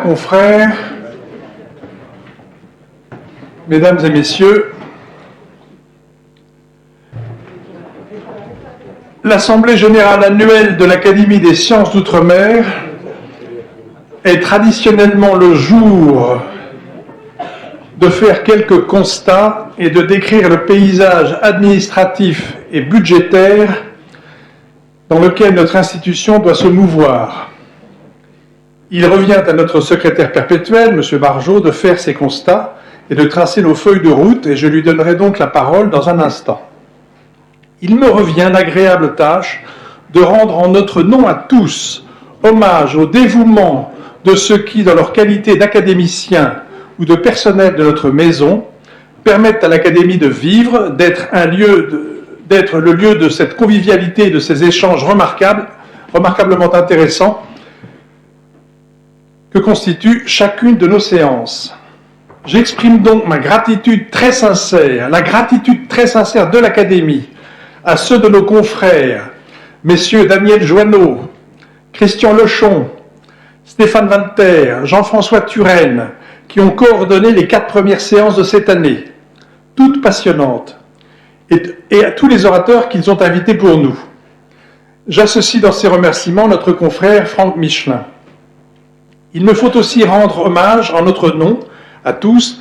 Chers confrères, mesdames et messieurs, l'Assemblée générale annuelle de l'Académie des sciences d'outre-mer est traditionnellement le jour de faire quelques constats et de décrire le paysage administratif et budgétaire dans lequel notre institution doit se mouvoir. Il revient à notre secrétaire perpétuel, M. Barjot, de faire ces constats et de tracer nos feuilles de route, et je lui donnerai donc la parole dans un instant. Il me revient l'agréable tâche de rendre en notre nom à tous hommage au dévouement de ceux qui, dans leur qualité d'académiciens ou de personnel de notre maison, permettent à l'Académie de vivre, d'être le lieu de cette convivialité, de ces échanges remarquablement intéressants que constitue chacune de nos séances. J'exprime donc ma gratitude très sincère, la gratitude très sincère de l'Académie, à ceux de nos confrères, messieurs Daniel Joanneau, Christian Lechon, Stéphane Walter, Jean-François Turenne, qui ont coordonné les 4 premières séances de cette année, toutes passionnantes, et à tous les orateurs qu'ils ont invités pour nous. J'associe dans ces remerciements notre confrère Franck Michelin. Il me faut aussi rendre hommage en notre nom, à tous,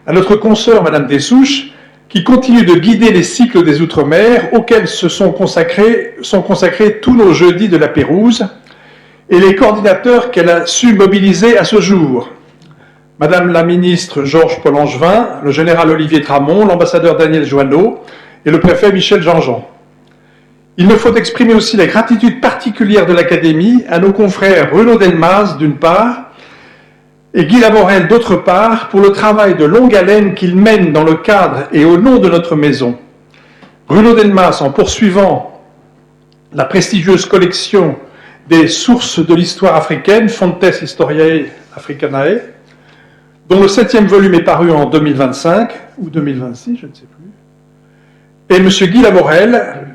à notre consoeur Madame Dessouches, qui continue de guider les cycles des Outre-mer auxquels sont consacrés tous nos jeudis de la Pérouse, et les coordinateurs qu'elle a su mobiliser à ce jour. Madame la ministre Georges Paul-Angevin, le général Olivier Tramont, l'ambassadeur Daniel Joanneau et le préfet Michel Jean-Jean. Il me faut exprimer aussi la gratitude particulière de l'Académie à nos confrères Bruno Delmas, d'une part, et Guy Lavorel, d'autre part, pour le travail de longue haleine qu'ils mènent dans le cadre et au nom de notre maison. Bruno Delmas, en poursuivant la prestigieuse collection des sources de l'histoire africaine, Fontes Historiae Africanae, dont le 7e volume est paru en 2025, ou 2026, je ne sais plus, et M. Guy Lavorel,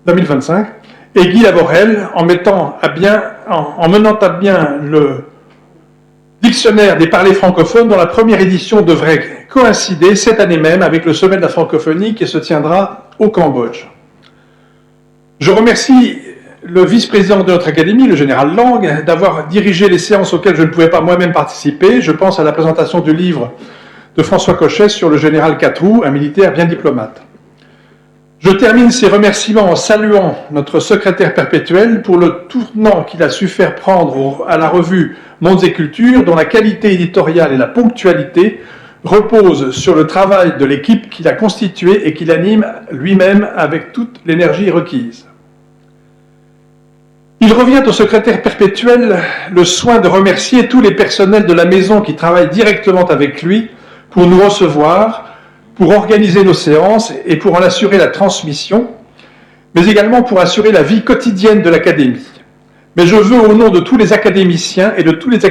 2025, et Guy Lavorel, en menant à bien le dictionnaire des parlers francophones, dont la première édition devrait coïncider cette année même avec le sommet de la francophonie qui se tiendra au Cambodge. Je remercie le vice-président de notre Académie, le général Lang, d'avoir dirigé les séances auxquelles je ne pouvais pas moi-même participer. Je pense à la présentation du livre de François Cochet sur le général Catroux, un militaire bien diplomate. Je termine ces remerciements en saluant notre secrétaire perpétuel pour le tournant qu'il a su faire prendre à la revue Mondes et Cultures, dont la qualité éditoriale et la ponctualité reposent sur le travail de l'équipe qu'il a constituée et qu'il anime lui-même avec toute l'énergie requise. Il revient au secrétaire perpétuel le soin de remercier tous les personnels de la maison qui travaillent directement avec lui pour nous recevoir, pour organiser nos séances et pour en assurer la transmission, mais également pour assurer la vie quotidienne de l'Académie. Mais je veux, au nom de tous les académiciens et de toutes les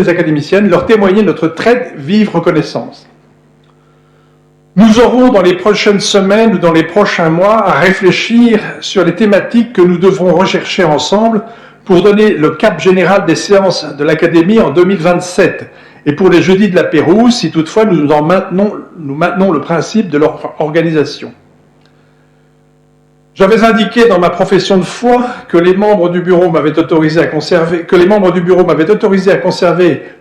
académiciennes, leur témoigner notre très vive reconnaissance. Nous aurons dans les prochaines semaines ou dans les prochains mois à réfléchir sur les thématiques que nous devrons rechercher ensemble pour donner le cap général des séances de l'Académie en 2027 et pour les jeudis de la Pérouse, si toutefois nous maintenons le principe de leur organisation. J'avais indiqué dans ma profession de foi que les membres du bureau m'avaient autorisé à conserver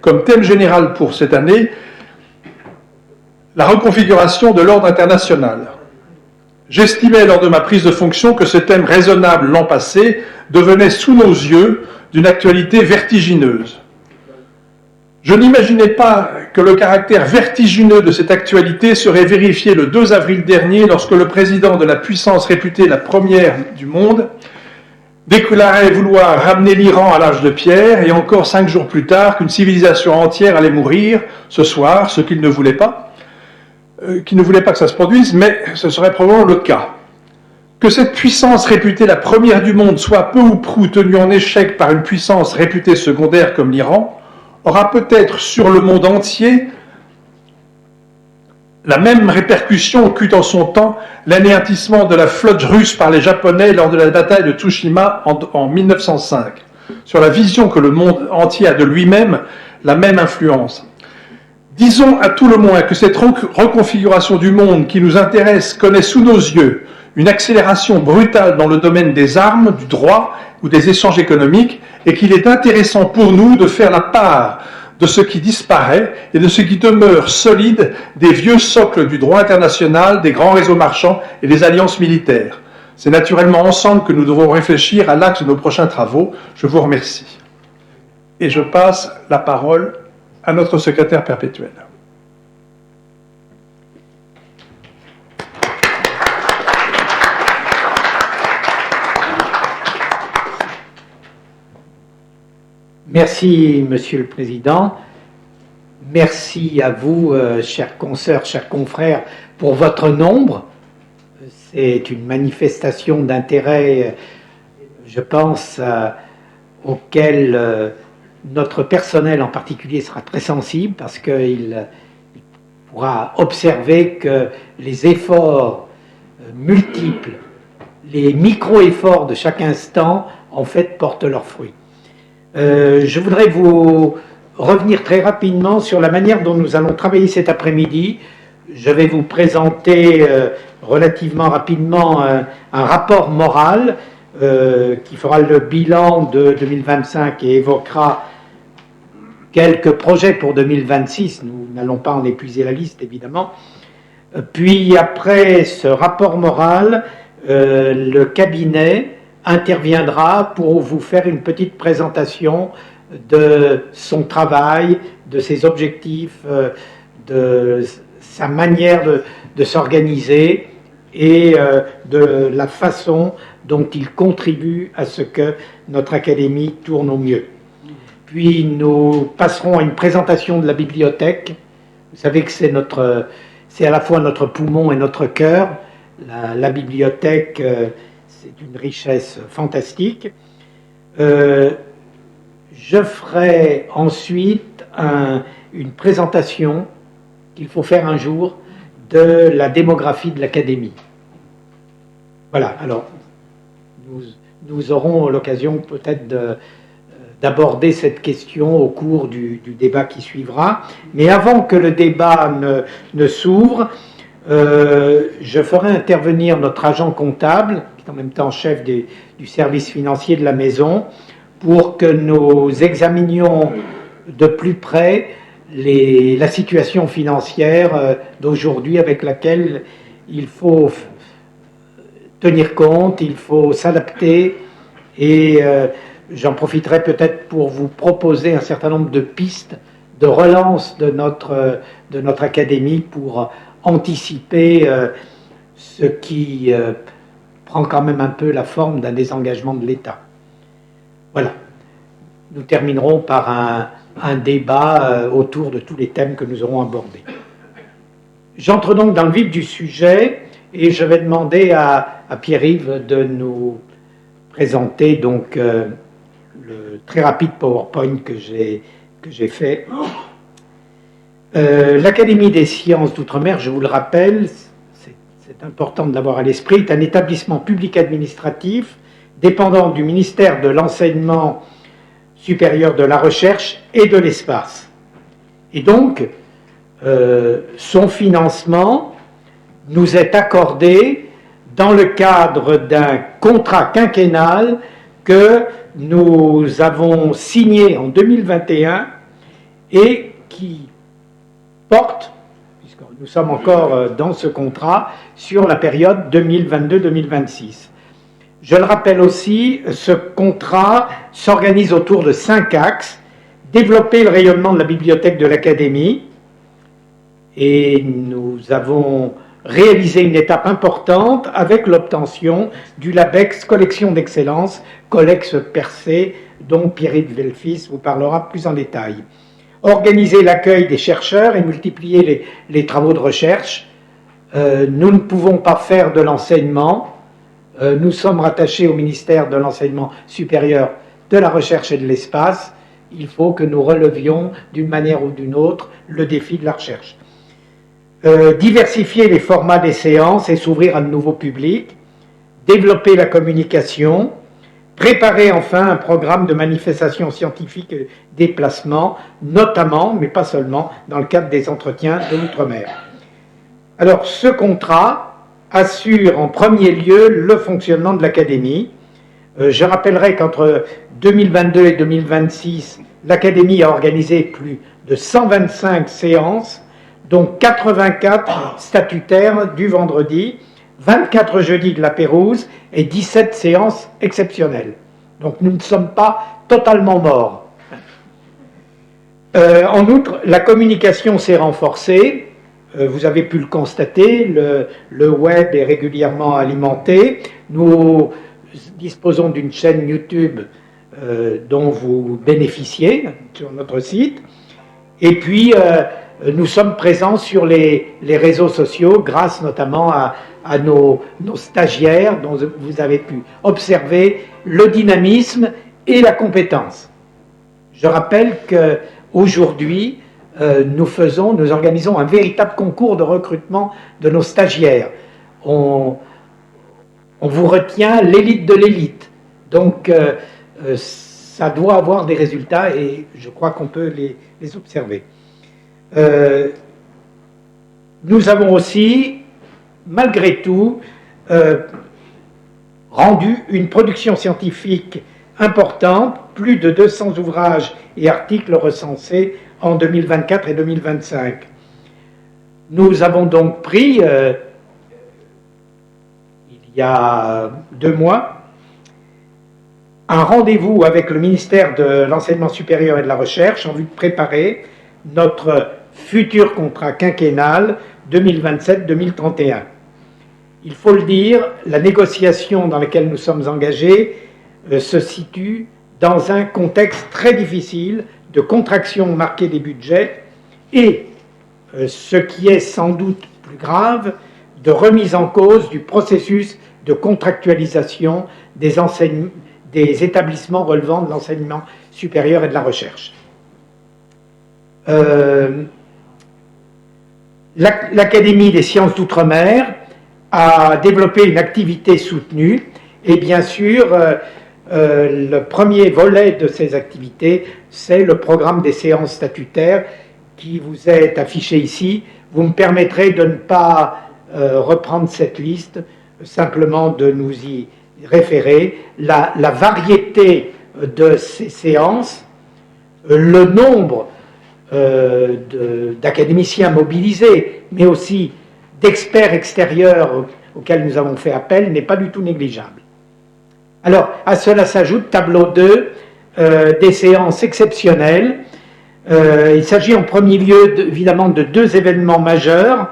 comme thème général pour cette année la reconfiguration de l'ordre international. J'estimais lors de ma prise de fonction que ce thème raisonnable l'an passé devenait sous nos yeux d'une actualité vertigineuse. Je n'imaginais pas que le caractère vertigineux de cette actualité serait vérifié le 2 avril dernier lorsque le président de la puissance réputée la première du monde déclarait vouloir ramener l'Iran à l'âge de pierre et encore 5 jours plus tard qu'une civilisation entière allait mourir ce soir, ce qu'il ne voulait pas que ça se produise, mais ce serait probablement le cas. Que cette puissance réputée la première du monde soit peu ou prou tenue en échec par une puissance réputée secondaire comme l'Iran, aura peut-être sur le monde entier la même répercussion qu'eut en son temps l'anéantissement de la flotte russe par les Japonais lors de la bataille de Tsushima en 1905. sur la vision que le monde entier a de lui-même la même influence. Disons à tout le moins que cette reconfiguration du monde qui nous intéresse connaît sous nos yeux une accélération brutale dans le domaine des armes, du droit ou des échanges économiques, et qu'il est intéressant pour nous de faire la part de ce qui disparaît et de ce qui demeure solide des vieux socles du droit international, des grands réseaux marchands et des alliances militaires. C'est naturellement ensemble que nous devons réfléchir à l'axe de nos prochains travaux. Je vous remercie. Et je passe la parole à notre secrétaire perpétuel. Merci, Monsieur le Président. Merci à vous, chers consoeurs, chers confrères, pour votre nombre. C'est une manifestation d'intérêt, je pense, auquel notre personnel en particulier sera très sensible, parce qu'il pourra observer que les efforts multiples, les micro-efforts de chaque instant, en fait, portent leurs fruits. Je voudrais vous revenir très rapidement sur la manière dont nous allons travailler cet après-midi. Je vais vous présenter relativement rapidement un rapport moral qui fera le bilan de 2025 et évoquera quelques projets pour 2026. Nous n'allons pas en épuiser la liste, évidemment. Puis après ce rapport moral, le cabinet interviendra pour vous faire une petite présentation de son travail, de ses objectifs, de sa manière de s'organiser et de la façon dont il contribue à ce que notre académie tourne au mieux. Puis nous passerons à une présentation de la bibliothèque. Vous savez que c'est à la fois notre poumon et notre cœur. La bibliothèque, c'est une richesse fantastique. Je ferai ensuite une présentation qu'il faut faire un jour de la démographie de l'Académie. Voilà, alors nous aurons l'occasion peut-être d'aborder cette question au cours du débat qui suivra. Mais avant que le débat ne s'ouvre, je ferai intervenir notre agent comptable, qui est en même temps chef du service financier de la maison, pour que nous examinions de plus près la situation financière d'aujourd'hui avec laquelle il faut tenir compte, il faut s'adapter et j'en profiterai peut-être pour vous proposer un certain nombre de pistes de relance de notre académie pour anticiper ce qui prend quand même un peu la forme d'un désengagement de l'État. Voilà. Nous terminerons par un débat autour de tous les thèmes que nous aurons abordés. J'entre donc dans le vif du sujet et je vais demander à Pierre-Yves de nous présenter donc le très rapide PowerPoint que j'ai fait. L'Académie des sciences d'outre-mer, je vous le rappelle, c'est important de l'avoir à l'esprit, est un établissement public administratif dépendant du ministère de l'Enseignement supérieur, de la Recherche et de l'Espace. Et donc, son financement nous est accordé dans le cadre d'un contrat quinquennal que nous avons signé en 2021 et qui porte, puisque nous sommes encore dans ce contrat, sur la période 2022-2026. Je le rappelle aussi, ce contrat s'organise autour de 5 axes. Développer le rayonnement de la bibliothèque de l'Académie, et nous avons réalisé une étape importante avec l'obtention du LABEX Collection d'Excellence, Collex Percé, dont Pierre-Yves Velfis vous parlera plus en détail. Organiser l'accueil des chercheurs et multiplier les travaux de recherche. Nous ne pouvons pas faire de l'enseignement. Nous sommes rattachés au ministère de l'Enseignement supérieur, de la Recherche et de l'Espace. Il faut que nous relevions d'une manière ou d'une autre le défi de la recherche. Diversifier les formats des séances et s'ouvrir à de nouveaux publics. Développer la communication. Préparer enfin un programme de manifestations scientifiques et déplacements, notamment, mais pas seulement, dans le cadre des entretiens de l'outre-mer. Alors, ce contrat assure en premier lieu le fonctionnement de l'Académie. Je rappellerai qu'entre 2022 et 2026, l'Académie a organisé plus de 125 séances, dont 84 statutaires du vendredi, 24 jeudis de la Pérouse et 17 séances exceptionnelles. Donc nous ne sommes pas totalement morts. En outre, la communication s'est renforcée. Vous avez pu le constater, le web est régulièrement alimenté. Nous disposons d'une chaîne YouTube dont vous bénéficiez sur notre site. Et puis, nous sommes présents sur les réseaux sociaux grâce notamment à nos stagiaires dont vous avez pu observer le dynamisme et la compétence. Je rappelle qu'aujourd'hui, nous organisons un véritable concours de recrutement de nos stagiaires. On vous retient l'élite de l'élite. Donc, ça doit avoir des résultats et je crois qu'on peut les observer. Nous avons aussi, malgré tout, rendu une production scientifique importante, plus de 200 ouvrages et articles recensés en 2024 et 2025. Nous avons donc pris, il y a 2 mois, un rendez-vous avec le ministère de l'Enseignement supérieur et de la Recherche en vue de préparer notre futur contrat quinquennal 2027-2031. Il faut le dire, la négociation dans laquelle nous sommes engagés se situe dans un contexte très difficile de contraction marquée des budgets et, ce qui est sans doute plus grave, de remise en cause du processus de contractualisation des établissements relevant de l'enseignement supérieur et de la recherche. L'Académie des sciences d'outre-mer a développé une activité soutenue et bien sûr, le premier volet de ces activités, c'est le programme des séances statutaires qui vous est affiché ici. Vous me permettrez de ne pas reprendre cette liste, simplement de nous y référer. La variété de ces séances, le nombre d'académiciens mobilisés, mais aussi d'experts extérieurs auxquels nous avons fait appel, n'est pas du tout négligeable. Alors, à cela s'ajoute, tableau 2, des séances exceptionnelles. Il s'agit en premier lieu, évidemment, de 2 événements majeurs.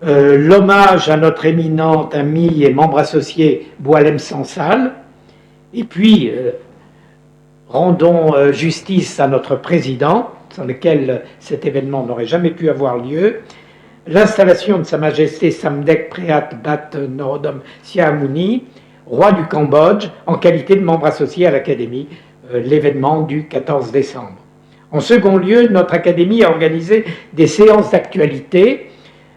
L'hommage à notre éminent ami et membre associé Boualem Sansal, et puis rendons justice à notre président, sans lequel cet événement n'aurait jamais pu avoir lieu, l'installation de Sa Majesté Samdech Preat Bat Norodom Sihamoni, roi du Cambodge, en qualité de membre associé à l'Académie, l'événement du 14 décembre. En second lieu, notre Académie a organisé des séances d'actualité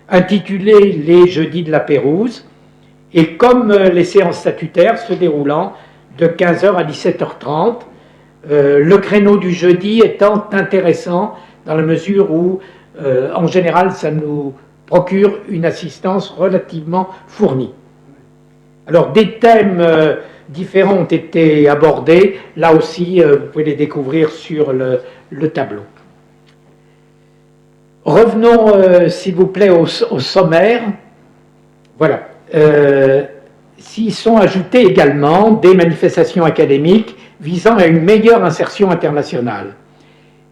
intitulées les Jeudis de la Pérouse, et comme les séances statutaires se déroulant de 15h à 17h30, le créneau du jeudi étant intéressant dans la mesure où, en général, ça nous procure une assistance relativement fournie. Alors, des thèmes différents ont été abordés. Là aussi, vous pouvez les découvrir sur le tableau. Revenons, s'il vous plaît, au sommaire. Voilà. S'y sont ajoutées également des manifestations académiques visant à une meilleure insertion internationale.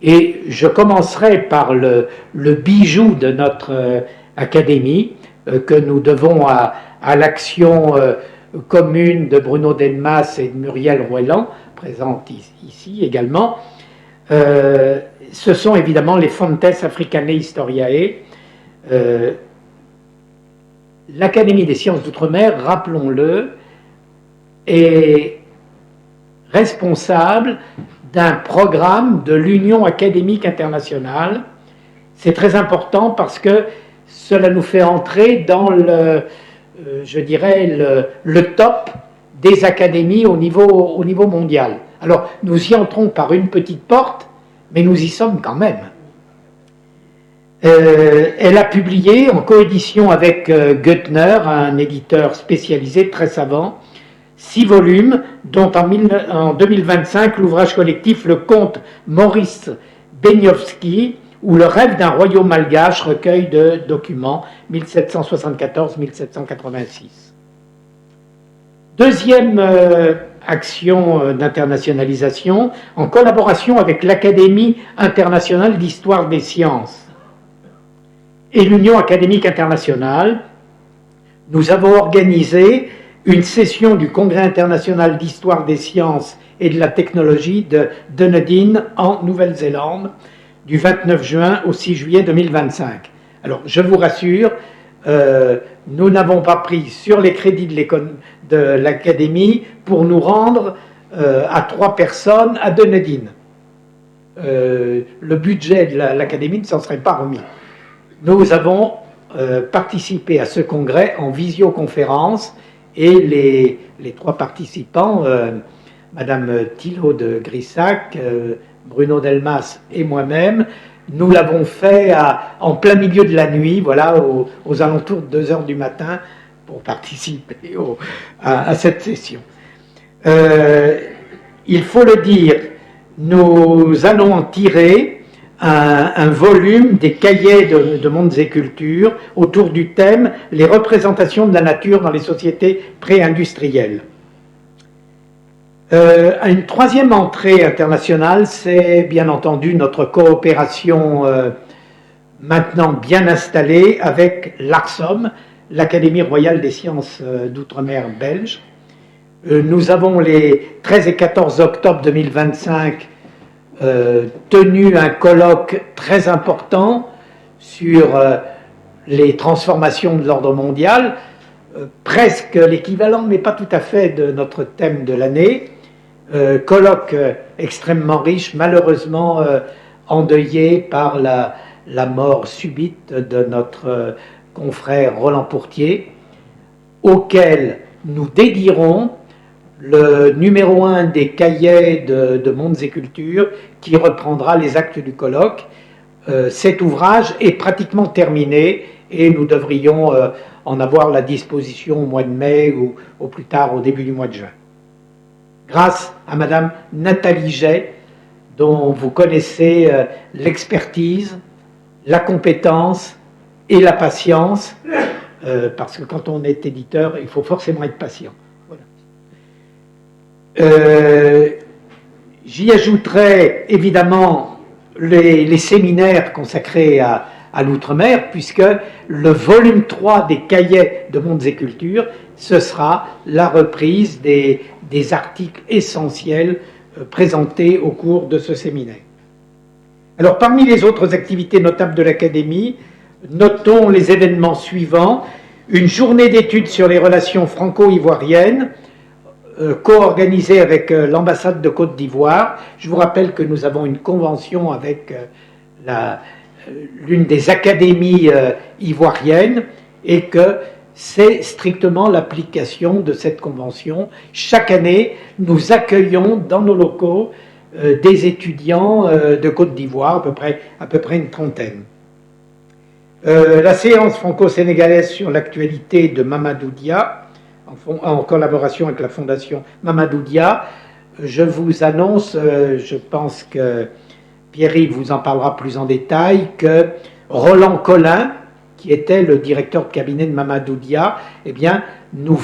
Et je commencerai par le bijou de notre académie, que nous devons à l'action commune de Bruno Delmas et de Muriel Roeland, présente ici également. Ce sont évidemment les Fontes Africanae Historiae. L'Académie des sciences d'outre-mer, rappelons-le, est responsable d'un programme de l'Union académique internationale. C'est très important parce que cela nous fait entrer dans le top des académies au niveau mondial. Alors, nous y entrons par une petite porte, mais nous y sommes quand même. Elle a publié en coédition avec Goettner, un éditeur spécialisé très savant, 6 volumes, dont en 2025 l'ouvrage collectif Le Comte Maurice Beniowski ou Le rêve d'un royaume malgache, recueil de documents 1774-1786. Deuxième action d'internationalisation, en collaboration avec l'Académie internationale d'histoire des sciences et l'Union académique internationale, nous avons organisé une session du Congrès international d'histoire des sciences et de la technologie de Dunedin en Nouvelle-Zélande du 29 juin au 6 juillet 2025. Alors, je vous rassure, nous n'avons pas pris sur les crédits de l'Académie pour nous rendre à 3 personnes à Dunedin. Le budget de l'Académie ne s'en serait pas remis. Nous avons participé à ce congrès en visioconférence et les 3 participants, Madame Thilo de Grissac, Bruno Delmas et moi-même, nous l'avons fait en plein milieu de la nuit, voilà, aux alentours de 2 heures du matin, pour participer à cette session. Il faut le dire, nous allons en tirer un volume des cahiers de mondes et cultures autour du thème « Les représentations de la nature dans les sociétés pré-industrielles ». Une troisième entrée internationale, c'est bien entendu notre coopération maintenant bien installée avec l'ARSOM, l'Académie royale des sciences d'outre-mer belge. Nous avons les 13 et 14 octobre 2025 tenu un colloque très important sur les transformations de l'ordre mondial, presque l'équivalent, mais pas tout à fait, de notre thème de l'année. Colloque extrêmement riche, malheureusement endeuillé par la mort subite de notre confrère Roland Pourtier, auquel nous dédierons le numéro 1 des cahiers de Mondes et Cultures qui reprendra les actes du colloque. Cet ouvrage est pratiquement terminé et nous devrions en avoir la disposition au mois de mai ou au plus tard au début du mois de juin. Grâce à Madame Nathalie Jay, dont vous connaissez l'expertise, la compétence et la patience, parce que quand on est éditeur, il faut forcément être patient. J'y ajouterai évidemment les séminaires consacrés à l'outre-mer, puisque le volume 3 des cahiers de Mondes et Cultures, ce sera la reprise des articles essentiels présentés au cours de ce séminaire. Alors, parmi les autres activités notables de l'Académie, notons les événements suivants. Une journée d'études sur les relations franco-ivoiriennes, co-organisée avec l'ambassade de Côte d'Ivoire. Je vous rappelle que nous avons une convention avec l'une des académies ivoiriennes et que c'est strictement l'application de cette convention. Chaque année, nous accueillons dans nos locaux des étudiants de Côte d'Ivoire, à peu près une trentaine. La séance franco-sénégalaise sur l'actualité de Mamadou Dia, en collaboration avec la Fondation Mamadou Dia. Je vous annonce, je pense que Pierre-Yves vous en parlera plus en détail, que Roland Collin, qui était le directeur de cabinet de Mamadou Dia, eh bien, nous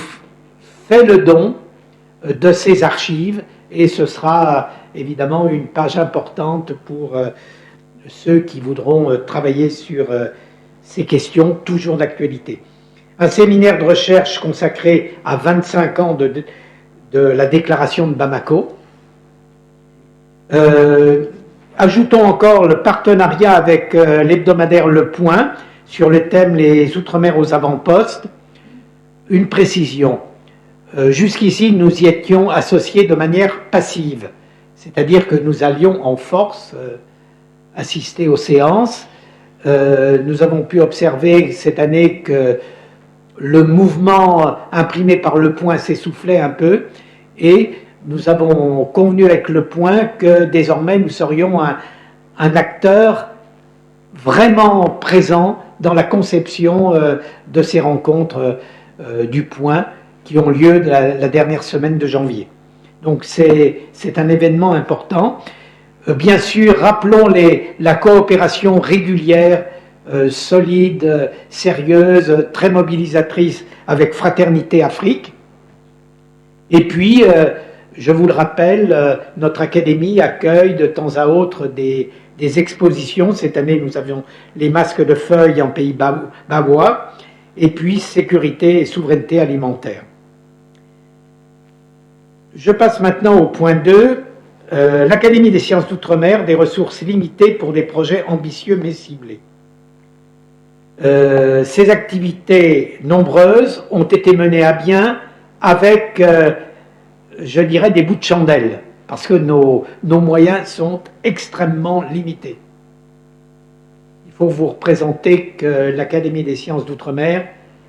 fait le don de ses archives et ce sera évidemment une page importante pour ceux qui voudront travailler sur ces questions toujours d'actualité. Un séminaire de recherche consacré à 25 ans de la déclaration de Bamako. Ajoutons encore le partenariat avec l'hebdomadaire Le Point sur le thème Les Outre-mer aux avant-postes. Une précision. Jusqu'ici, nous y étions associés de manière passive, c'est-à-dire que nous allions en force assister aux séances. Nous avons pu observer cette année que le mouvement imprimé par Le Point s'essoufflait un peu et nous avons convenu avec Le Point que désormais nous serions un acteur vraiment présent dans la conception de ces rencontres du Point qui ont lieu la dernière semaine de janvier. Donc c'est un événement important. Bien sûr, rappelons la coopération régulière, solide, sérieuse, très mobilisatrice avec Fraternité Afrique. Et puis, je vous le rappelle, notre académie accueille de temps à autre des expositions. Cette année, nous avions les masques de feuilles en pays baois, et puis sécurité et souveraineté alimentaire. Je passe maintenant au point 2. L'Académie des sciences d'outre-mer, des ressources limitées pour des projets ambitieux mais ciblés. Ces activités nombreuses ont été menées à bien avec, je dirais, des bouts de chandelle, parce que nos moyens sont extrêmement limités. Il faut vous représenter que l'Académie des sciences d'outre-mer,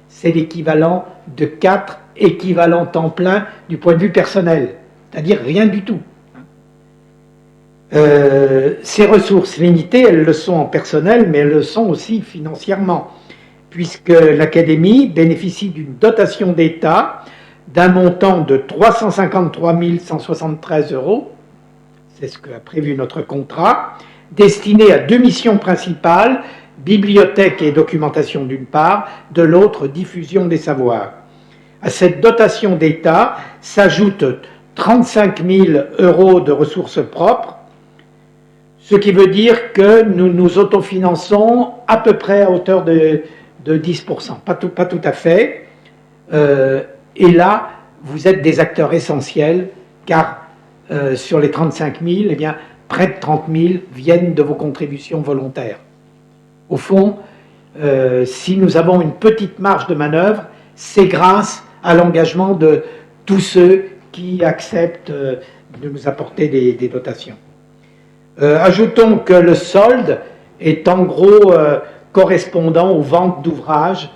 c'est l'équivalent de 4 équivalents temps plein du point de vue personnel, c'est-à-dire rien du tout. Ces ressources limitées, elles le sont en personnel, mais elles le sont aussi financièrement, puisque l'Académie bénéficie d'une dotation d'État d'un montant de 353 173 €, c'est ce qu'a prévu notre contrat, destiné à 2 missions principales, bibliothèque et documentation d'une part, de l'autre diffusion des savoirs. À cette dotation d'État s'ajoutent 35 000 € de ressources propres, ce qui veut dire que nous nous autofinançons à peu près à hauteur de 10%, pas tout à fait. Et là, vous êtes des acteurs essentiels, car sur les 35 000, eh bien, près de 30 000 viennent de vos contributions volontaires. Au fond, si nous avons une petite marge de manœuvre, c'est grâce à l'engagement de tous ceux qui acceptent de nous apporter des dotations. Ajoutons que le solde est en gros correspondant aux ventes d'ouvrages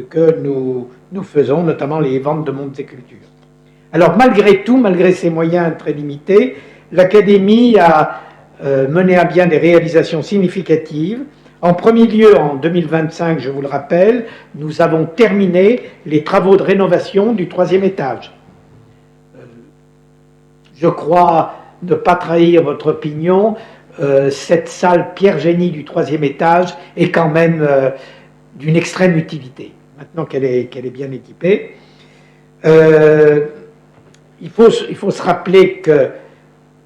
que nous faisons, notamment les ventes de Mondes et Cultures. Alors malgré tout, malgré ces moyens très limités, l'Académie a mené à bien des réalisations significatives. En premier lieu, en 2025, je vous le rappelle, nous avons terminé les travaux de rénovation du 3e étage. Je crois ne pas trahir votre opinion, cette salle Pierre-Génie du 3e étage est quand même d'une extrême utilité, maintenant qu'elle est bien équipée. Il faut se rappeler que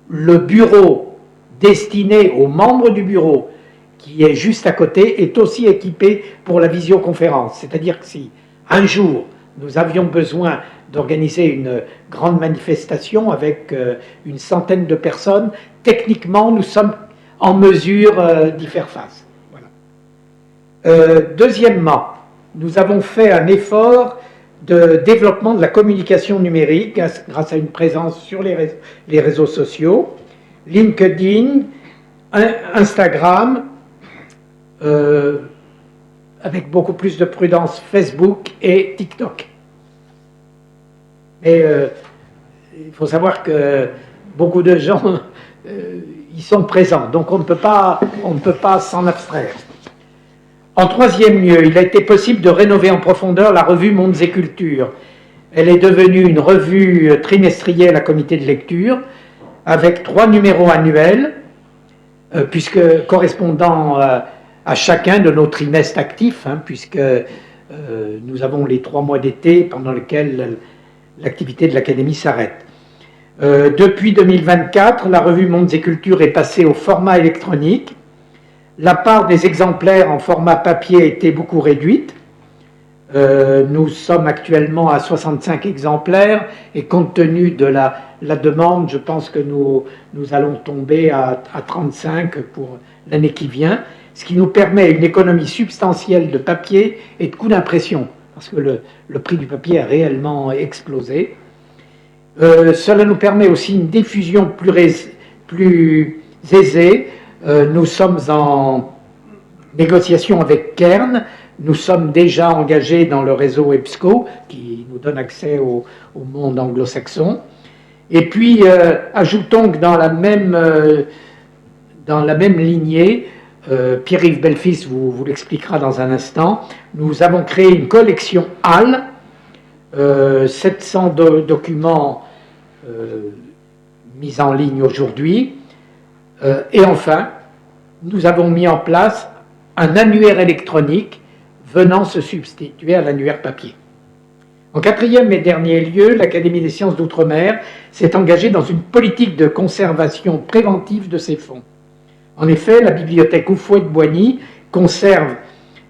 le bureau destiné aux membres du bureau, qui est juste à côté, est aussi équipé pour la visioconférence. C'est-à-dire que si un jour nous avions besoin d'organiser une grande manifestation avec une centaine de personnes, techniquement, nous sommes en mesure d'y faire face. Voilà. Deuxièmement, nous avons fait un effort de développement de la communication numérique grâce à une présence sur les réseaux sociaux, LinkedIn, Instagram, avec beaucoup plus de prudence, Facebook et TikTok. Mais il faut savoir que beaucoup de gens y sont présents, donc on ne peut pas s'en abstraire. En troisième lieu, il a été possible de rénover en profondeur la revue Mondes et Cultures. Elle est devenue une revue trimestrielle à comité de lecture, avec 3 numéros annuels, puisque correspondant à chacun de nos trimestres actifs, puisque nous avons les 3 mois d'été pendant lesquels l'activité de l'Académie s'arrête. Depuis 2024, la revue Mondes et Cultures est passée au format électronique. La part des exemplaires en format papier a été beaucoup réduite. Nous sommes actuellement à 65 exemplaires et compte tenu de la demande, je pense que nous allons tomber à 35 pour l'année qui vient, ce qui nous permet une économie substantielle de papier et de coûts d'impression, parce que le prix du papier a réellement explosé. Cela nous permet aussi une diffusion plus aisée. Nous sommes en négociation avec Kern nous sommes déjà engagés dans le réseau EBSCO, qui nous donne accès au monde anglo-saxon. Et puis, ajoutons que dans la même lignée, Pierre-Yves Belfils vous l'expliquera dans un instant, nous avons créé une collection HAL, 700 documents mis en ligne aujourd'hui. Et enfin, nous avons mis en place un annuaire électronique venant se substituer à l'annuaire papier. En quatrième et dernier lieu, l'Académie des sciences d'outre-mer s'est engagée dans une politique de conservation préventive de ses fonds. En effet, la bibliothèque Houphouët-Boigny conserve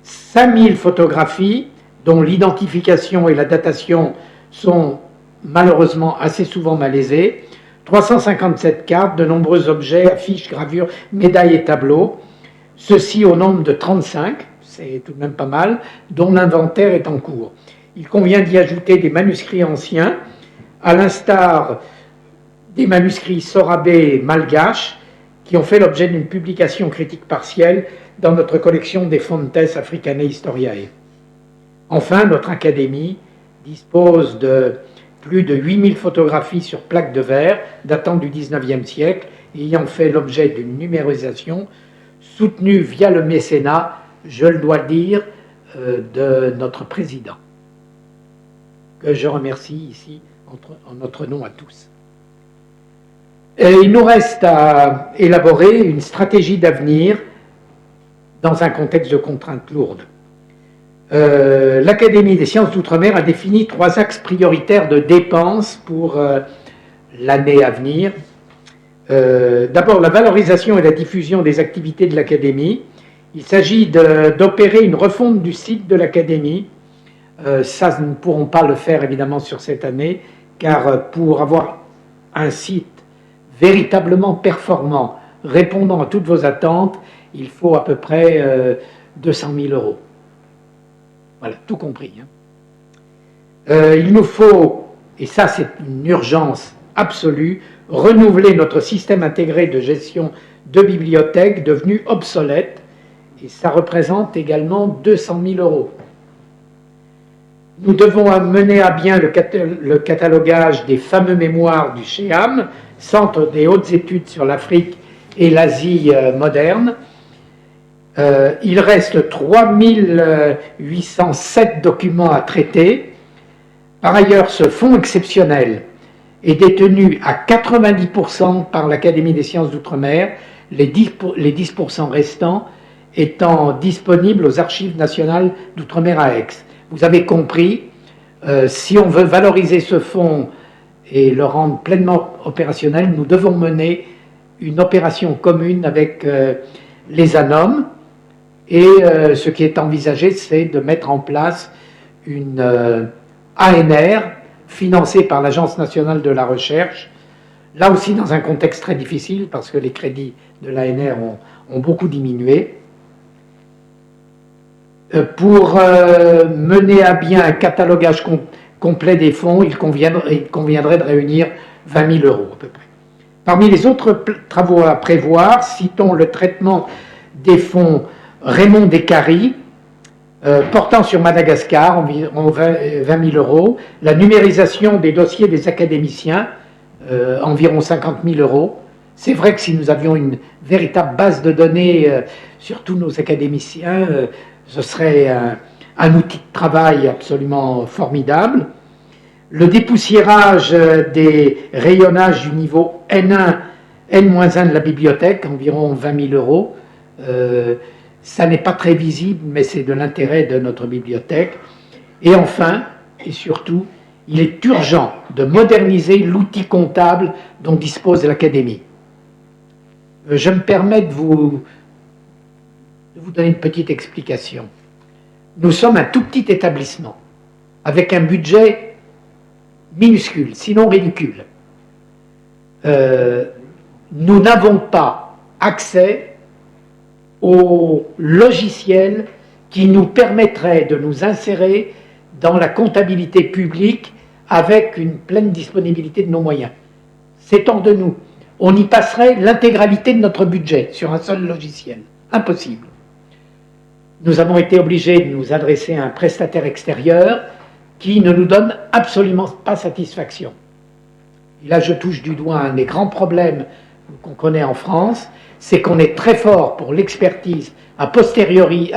5000 photographies dont l'identification et la datation sont malheureusement assez souvent malaisées, 357 cartes, de nombreux objets, affiches, gravures, médailles et tableaux, ceci au nombre de 35, c'est tout de même pas mal, dont l'inventaire est en cours. Il convient d'y ajouter des manuscrits anciens, à l'instar des manuscrits sorabais malgaches, qui ont fait l'objet d'une publication critique partielle dans notre collection des Fontes Africanae Historiae. Enfin, notre académie dispose de plus de 8000 photographies sur plaques de verre datant du XIXe siècle, ayant fait l'objet d'une numérisation soutenue via le mécénat, je le dois dire, de notre président, que je remercie ici en notre nom à tous. Et il nous reste à élaborer une stratégie d'avenir dans un contexte de contraintes lourdes. L'Académie des sciences d'outre-mer a défini 3 axes prioritaires de dépenses pour l'année à venir. D'abord, la valorisation et la diffusion des activités de l'Académie. Il s'agit d'opérer une refonte du site de l'Académie. Ça, nous ne pourrons pas le faire évidemment sur cette année, car pour avoir un site véritablement performant, répondant à toutes vos attentes, il faut à peu près 200 000 euros. Voilà, tout compris. Il nous faut, et ça c'est une urgence absolue, renouveler notre système intégré de gestion de bibliothèques devenu obsolète, et ça représente également 200 000 euros. Nous devons mener à bien le catalogage des fameux mémoires du CHEAM, Centre des hautes études sur l'Afrique et l'Asie moderne. Il reste 3807 documents à traiter. Par ailleurs, ce fonds exceptionnel est détenu à 90% par l'Académie des sciences d'outre-mer, les 10% restants étant disponibles aux archives nationales d'outre-mer à Aix. Vous avez compris, si on veut valoriser ce fonds et le rendre pleinement opérationnel, nous devons mener une opération commune avec les ANOM. Et ce qui est envisagé, c'est de mettre en place une ANR financée par l'Agence nationale de la recherche, là aussi dans un contexte très difficile parce que les crédits de l'ANR ont beaucoup diminué. Pour mener à bien un catalogage complet des fonds, il conviendrait de réunir 20 000 euros à peu près. Parmi les autres travaux à prévoir, citons le traitement des fonds Raymond Descaries, portant sur Madagascar, environ 20 000 euros, la numérisation des dossiers des académiciens, environ 50 000 euros. C'est vrai que si nous avions une véritable base de données sur tous nos académiciens, ce serait un outil de travail absolument formidable. Le dépoussiérage des rayonnages du niveau N1, N-1 de la bibliothèque, environ 20 000 euros. Ça n'est pas très visible, mais c'est de l'intérêt de notre bibliothèque. Et enfin, et surtout, il est urgent de moderniser l'outil comptable dont dispose l'Académie. Je me permets de vous donner une petite explication. Nous sommes un tout petit établissement, avec un budget minuscule, sinon ridicule. Nous n'avons pas accès aux logiciels qui nous permettraient de nous insérer dans la comptabilité publique avec une pleine disponibilité de nos moyens. C'est hors de nous. On y passerait l'intégralité de notre budget sur un seul logiciel. Impossible. nous avons été obligés de nous adresser à un prestataire extérieur qui ne nous donne absolument pas satisfaction. Et là, je touche du doigt un des grands problèmes qu'on connaît en France, c'est qu'on est très fort pour l'expertise a priori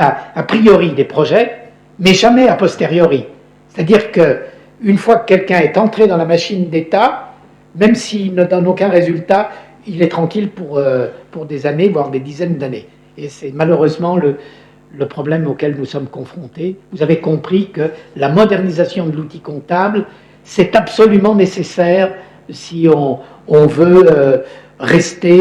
des projets, mais jamais a posteriori. C'est-à-dire qu'une fois que quelqu'un est entré dans la machine d'État, même s'il ne donne aucun résultat, il est tranquille pour des années, voire des dizaines d'années. Et c'est malheureusement le problème auquel nous sommes confrontés. Vous avez compris que la modernisation de l'outil comptable, c'est absolument nécessaire si on veut rester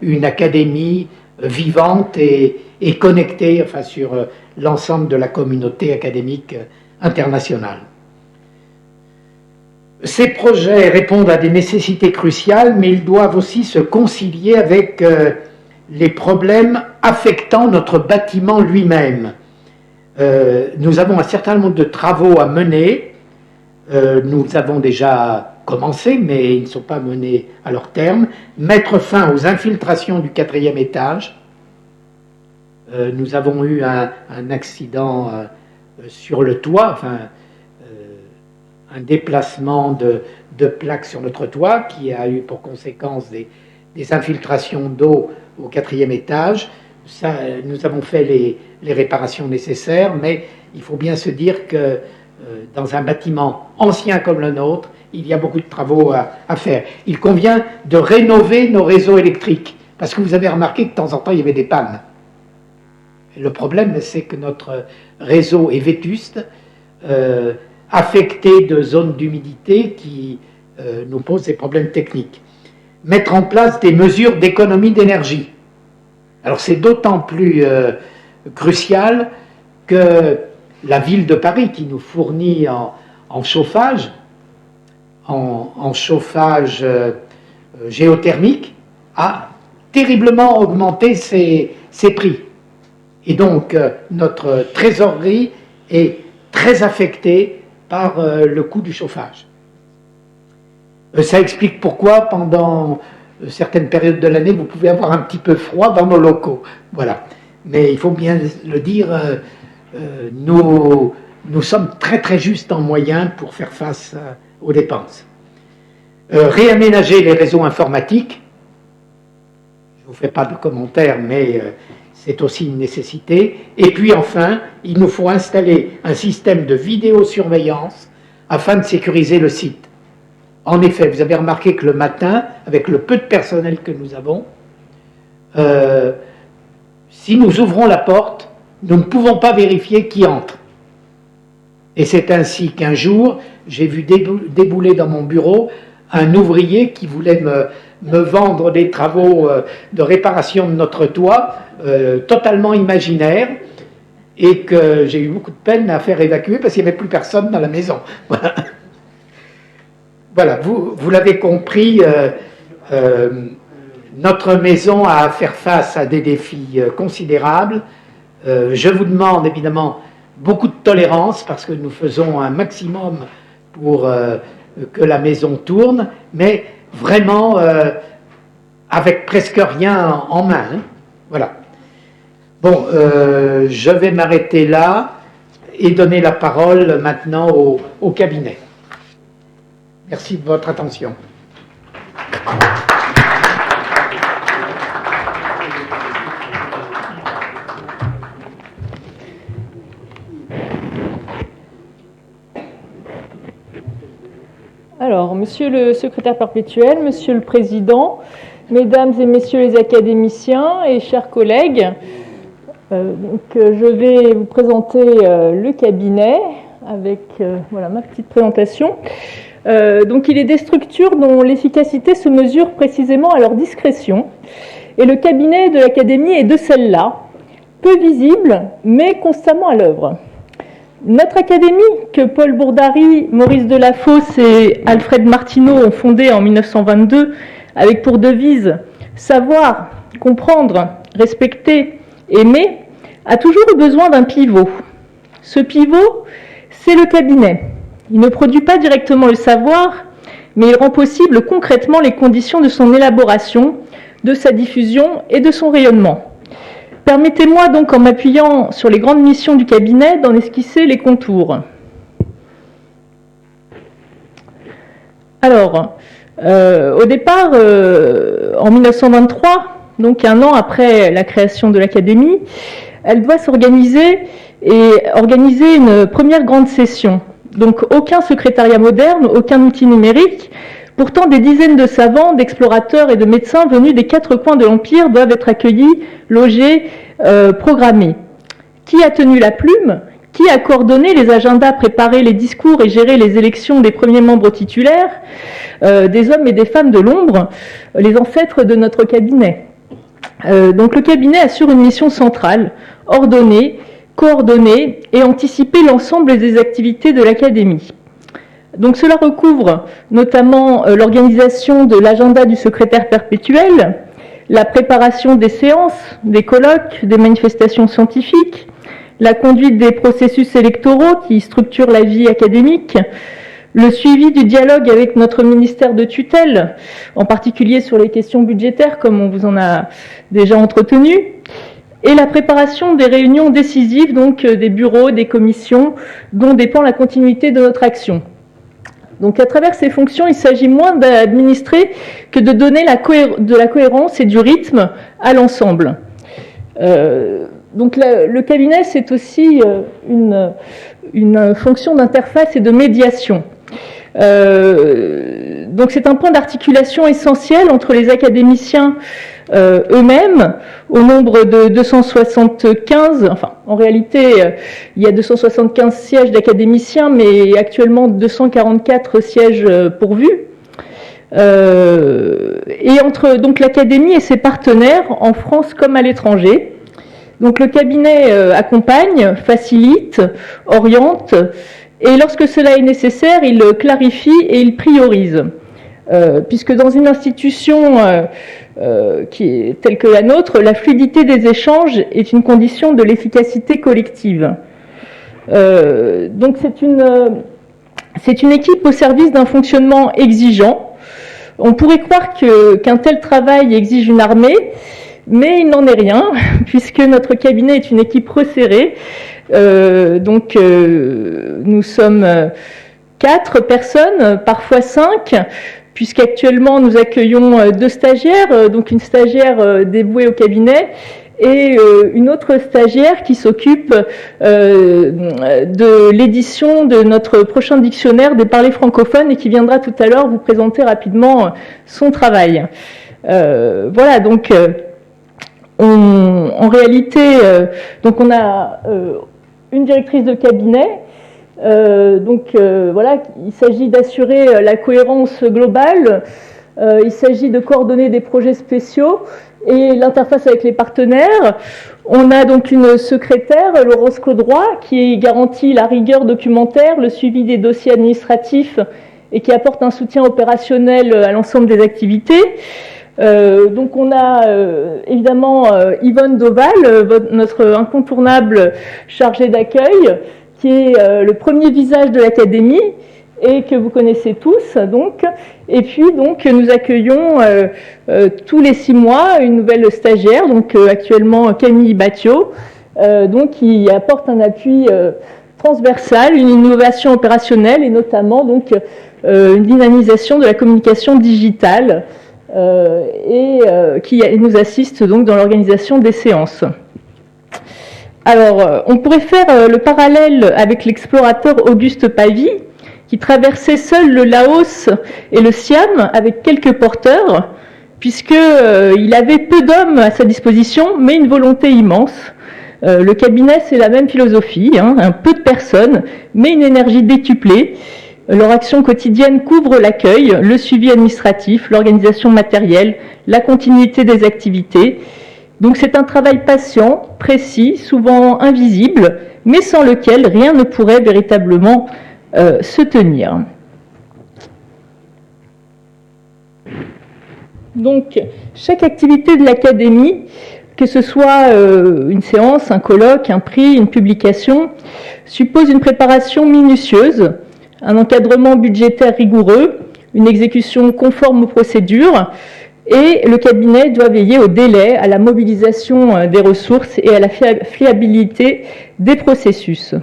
une académie vivante et connectée, enfin, sur l'ensemble de la communauté académique internationale. Ces projets répondent à des nécessités cruciales, mais ils doivent aussi se concilier avec les problèmes affectant notre bâtiment lui-même. Nous avons un certain nombre de travaux à mener. Nous avons déjà commencé, mais ils ne sont pas menés à leur terme. Mettre fin aux infiltrations du 4e étage. Nous avons eu un accident sur le toit, enfin, un déplacement de plaques sur notre toit qui a eu pour conséquence des infiltrations d'eau au 4e étage. Ça, nous avons fait les réparations nécessaires, mais il faut bien se dire que dans un bâtiment ancien comme le nôtre, il y a beaucoup de travaux à faire. Il convient de rénover nos réseaux électriques, parce que vous avez remarqué que de temps en temps, il y avait des pannes. Le problème, c'est que notre réseau est vétuste, affecté de zones d'humidité qui nous posent des problèmes techniques. Mettre en place des mesures d'économie d'énergie. Alors c'est d'autant plus crucial que la ville de Paris, qui nous fournit en chauffage, en chauffage géothermique, a terriblement augmenté ses prix. Et donc notre trésorerie est très affectée par le coût du chauffage. Ça explique pourquoi pendant certaines périodes de l'année, vous pouvez avoir un petit peu froid dans nos locaux. Voilà. Mais il faut bien le dire, nous sommes très très justes en moyens pour faire face aux dépenses. Réaménager les réseaux informatiques, je ne vous fais pas de commentaires, mais c'est aussi une nécessité. Et puis enfin, il nous faut installer un système de vidéosurveillance afin de sécuriser le site. En effet, vous avez remarqué que le matin, avec le peu de personnel que nous avons, si nous ouvrons la porte, nous ne pouvons pas vérifier qui entre. Et c'est ainsi qu'un jour, j'ai vu débouler dans mon bureau un ouvrier qui voulait me vendre des travaux de réparation de notre toit totalement imaginaires, et que j'ai eu beaucoup de peine à faire évacuer parce qu'il n'y avait plus personne dans la maison. Voilà. Voilà, vous l'avez compris, notre maison a à faire face à des défis considérables. Je vous demande évidemment beaucoup de tolérance parce que nous faisons un maximum pour que la maison tourne, mais vraiment avec presque rien en main. Hein. Voilà. Bon, je vais m'arrêter là et donner la parole maintenant au cabinet. Merci de votre attention. Alors, monsieur le secrétaire perpétuel, monsieur le président, mesdames et messieurs les académiciens et chers collègues, je vais vous présenter le cabinet avec voilà, ma petite présentation. Donc il est des structures dont l'efficacité se mesure précisément à leur discrétion. Et le cabinet de l'Académie est de celle-là, peu visible, mais constamment à l'œuvre. Notre Académie, que Paul Bourdary, Maurice Delafosse et Alfred Martineau ont fondée en 1922, avec pour devise « Savoir, comprendre, respecter, aimer », a toujours eu besoin d'un pivot. Ce pivot, c'est le cabinet. Il ne produit pas directement le savoir, mais il rend possible concrètement les conditions de son élaboration, de sa diffusion et de son rayonnement. Permettez-moi donc, en m'appuyant sur les grandes missions du cabinet, d'en esquisser les contours. Alors, au départ, en 1923, donc un an après la création de l'Académie, elle doit s'organiser et organiser une première grande session. Donc aucun secrétariat moderne, aucun outil numérique. Pourtant, des dizaines de savants, d'explorateurs et de médecins venus des quatre coins de l'Empire doivent être accueillis, logés, programmés. Qui a tenu la plume ? Qui a coordonné les agendas, préparé les discours et géré les élections des premiers membres titulaires, des hommes et des femmes de l'ombre, les ancêtres de notre cabinet ? Donc le cabinet assure une mission centrale, ordonner, coordonner et anticiper l'ensemble des activités de l'Académie. Donc cela recouvre notamment l'organisation de l'agenda du secrétaire perpétuel, la préparation des séances, des colloques, des manifestations scientifiques, la conduite des processus électoraux qui structurent la vie académique, le suivi du dialogue avec notre ministère de tutelle, en particulier sur les questions budgétaires, comme on vous en a déjà entretenu, et la préparation des réunions décisives, donc des bureaux, des commissions, dont dépend la continuité de notre action. Donc à travers ces fonctions, il s'agit moins d'administrer que de donner de la cohérence et du rythme à l'ensemble. Donc le cabinet, c'est aussi une fonction d'interface et de médiation. Donc c'est un point d'articulation essentiel entre les académiciens eux-mêmes, au nombre de 275, enfin en réalité il y a 275 sièges d'académiciens, mais actuellement 244 sièges pourvus, et entre donc l'académie et ses partenaires en France comme à l'étranger. Donc le cabinet accompagne, facilite, oriente, et lorsque cela est nécessaire, il clarifie et il priorise. Puisque dans une institution qui est telle que la nôtre, la fluidité des échanges est une condition de l'efficacité collective. Donc c'est une équipe au service d'un fonctionnement exigeant. On pourrait croire qu'un tel travail exige une armée, mais il n'en est rien, puisque notre cabinet est une équipe resserrée. Nous sommes 4 personnes, parfois 5, puisqu'actuellement nous accueillons 2 stagiaires, donc une stagiaire dévouée au cabinet et une autre stagiaire qui s'occupe de l'édition de notre prochain dictionnaire des parlers francophones et qui viendra tout à l'heure vous présenter rapidement son travail. Voilà, donc en réalité, donc on a une directrice de cabinet. Voilà, il s'agit d'assurer la cohérence globale, il s'agit de coordonner des projets spéciaux et l'interface avec les partenaires. On a donc une secrétaire, Laurence Caudroy, qui garantit la rigueur documentaire, le suivi des dossiers administratifs et qui apporte un soutien opérationnel à l'ensemble des activités. Donc on a évidemment Yvonne Doval, notre incontournable chargée d'accueil, qui est le premier visage de l'Académie et que vous connaissez tous. Donc. Et puis donc nous accueillons tous les 6 mois une nouvelle stagiaire, donc actuellement Camille Battiot, donc qui apporte un appui transversal, une innovation opérationnelle et notamment donc une dynamisation de la communication digitale et qui nous assiste donc dans l'organisation des séances. Alors, on pourrait faire le parallèle avec l'explorateur Auguste Pavie, qui traversait seul le Laos et le Siam avec quelques porteurs, puisqu'il avait peu d'hommes à sa disposition, mais une volonté immense. Le cabinet, c'est la même philosophie, un peu de personnes, mais une énergie décuplée. Leur action quotidienne couvre l'accueil, le suivi administratif, l'organisation matérielle, la continuité des activités. Donc c'est un travail patient, précis, souvent invisible, mais sans lequel rien ne pourrait véritablement se tenir. Donc chaque activité de l'Académie, que ce soit une séance, un colloque, un prix, une publication, suppose une préparation minutieuse, un encadrement budgétaire rigoureux, une exécution conforme aux procédures, Et le cabinet doit veiller au délai, à la mobilisation des ressources et à la fiabilité des processus.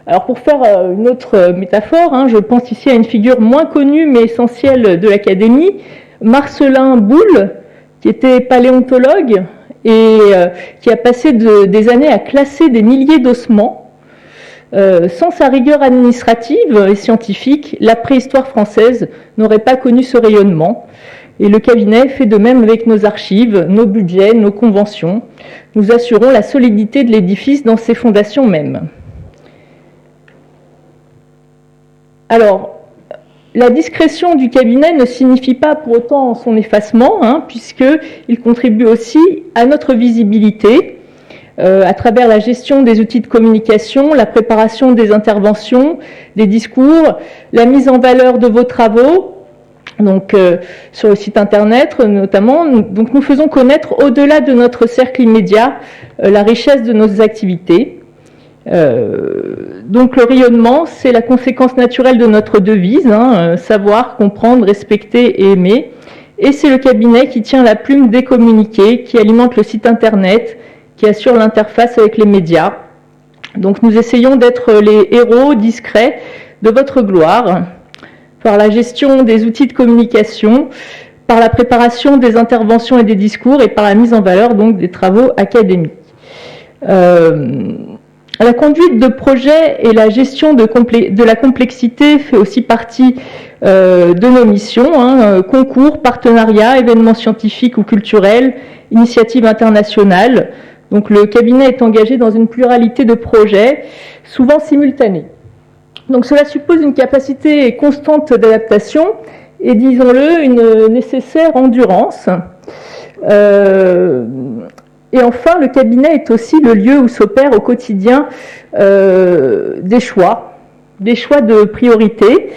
Alors pour faire une autre métaphore, je pense ici à une figure moins connue mais essentielle de l'Académie, Marcellin Boule, qui était paléontologue et qui a passé des années à classer des milliers d'ossements. Sans sa rigueur administrative et scientifique, la préhistoire française n'aurait pas connu ce rayonnement. Et le cabinet fait de même avec nos archives, nos budgets, nos conventions. Nous assurons la solidité de l'édifice dans ses fondations mêmes. Alors, la discrétion du cabinet ne signifie pas pour autant son effacement, puisqu'il contribue aussi à notre visibilité, à travers la gestion des outils de communication, la préparation des interventions, des discours, la mise en valeur de vos travaux, donc sur le site internet notamment. Donc nous faisons connaître au-delà de notre cercle immédiat la richesse de nos activités. Donc le rayonnement, c'est la conséquence naturelle de notre devise, savoir, comprendre, respecter et aimer. Et c'est le cabinet qui tient la plume des communiqués, qui alimente le site internet, qui assure l'interface avec les médias. Donc nous essayons d'être les héros discrets de votre gloire, par la gestion des outils de communication, par la préparation des interventions et des discours et par la mise en valeur donc des travaux académiques. La conduite de projet et la gestion de la complexité fait aussi partie de nos missions, concours, partenariats, événements scientifiques ou culturels, initiatives internationales. Donc le cabinet est engagé dans une pluralité de projets, souvent simultanés. Donc cela suppose une capacité constante d'adaptation et, disons-le, une nécessaire endurance. Et enfin, le cabinet est aussi le lieu où s'opèrent au quotidien des choix de priorité,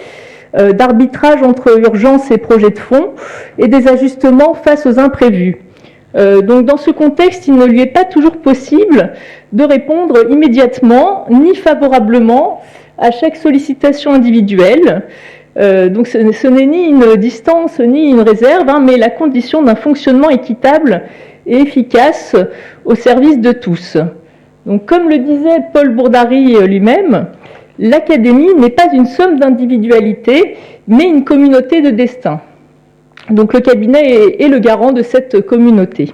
d'arbitrage entre urgence et projets de fond, et des ajustements face aux imprévus. Donc dans ce contexte, il ne lui est pas toujours possible de répondre immédiatement ni favorablement à chaque sollicitation individuelle. Donc ce n'est ni une distance ni une réserve, mais la condition d'un fonctionnement équitable et efficace au service de tous. Donc comme le disait Paul Bourdary lui-même, l'Académie n'est pas une somme d'individualités, mais une communauté de destin. Donc le cabinet est le garant de cette communauté.